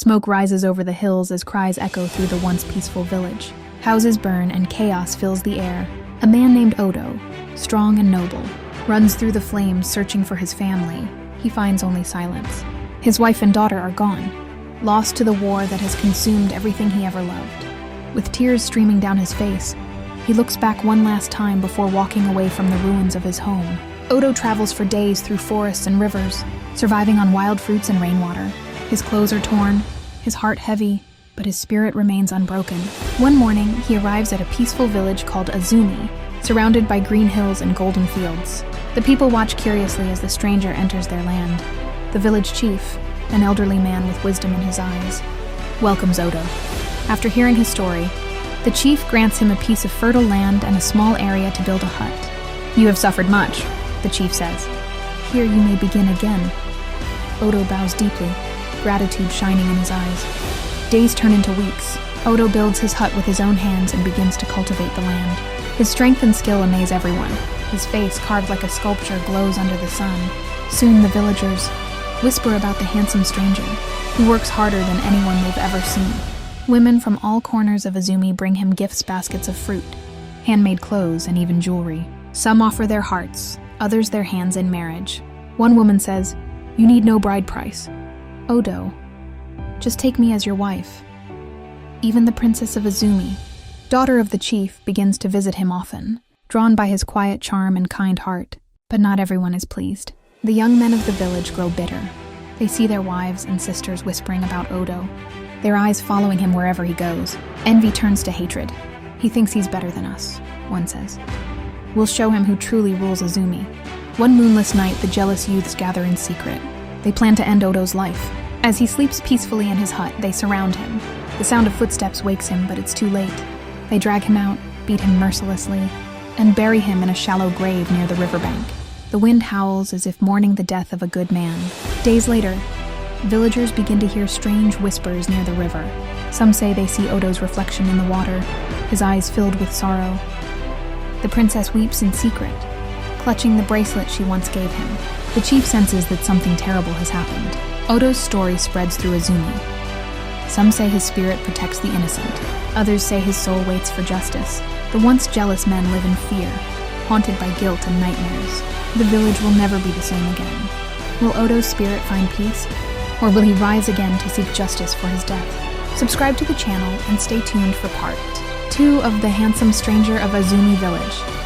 Smoke rises over the hills as cries echo through the once peaceful village. Houses burn and chaos fills the air. A man named Odo, strong and noble, runs through the flames searching for his family. He finds only silence. His wife and daughter are gone, lost to the war that has consumed everything he ever loved. With tears streaming down his face, he looks back one last time before walking away from the ruins of his home. Odo travels for days through forests and rivers, surviving on wild fruits and rainwater. His clothes are torn, his heart heavy, but his spirit remains unbroken. One morning, he arrives at a peaceful village called Azumi, surrounded by green hills and golden fields. The people watch curiously as the stranger enters their land. The village chief, an elderly man with wisdom in his eyes, welcomes Odo. After hearing his story, the chief grants him a piece of fertile land and a small area to build a hut. "You have suffered much," the chief says. "Here you may begin again." Odo bows deeply, gratitude shining in his eyes. Days turn into weeks. Odo builds his hut with his own hands and begins to cultivate the land. His strength and skill amaze everyone. His face, carved like a sculpture, glows under the sun. Soon the villagers whisper about the handsome stranger, who works harder than anyone they've ever seen. Women from all corners of Azumi bring him gifts, baskets of fruit, handmade clothes, and even jewelry. Some offer their hearts, others their hands in marriage. One woman says, "You need no bride price. Odo, just take me as your wife." Even the princess of Azumi, daughter of the chief, begins to visit him often, drawn by his quiet charm and kind heart. But not everyone is pleased. The young men of the village grow bitter. They see their wives and sisters whispering about Odo, their eyes following him wherever he goes. Envy turns to hatred. "He thinks he's better than us," one says. "We'll show him who truly rules Azumi." One moonless night, the jealous youths gather in secret. They plan to end Odo's life. As he sleeps peacefully in his hut, they surround him. The sound of footsteps wakes him, but it's too late. They drag him out, beat him mercilessly, and bury him in a shallow grave near the riverbank. The wind howls as if mourning the death of a good man. Days later, villagers begin to hear strange whispers near the river. Some say they see Odo's reflection in the water, his eyes filled with sorrow. The princess weeps in secret, clutching the bracelet she once gave him. The chief senses that something terrible has happened. Odo's story spreads through Azumi. Some say his spirit protects the innocent. Others say his soul waits for justice. The once jealous men live in fear, haunted by guilt and nightmares. The village will never be the same again. Will Odo's spirit find peace? Or will he rise again to seek justice for his death? Subscribe to the channel and stay tuned for part 2 of The Handsome Stranger of Azumi Village.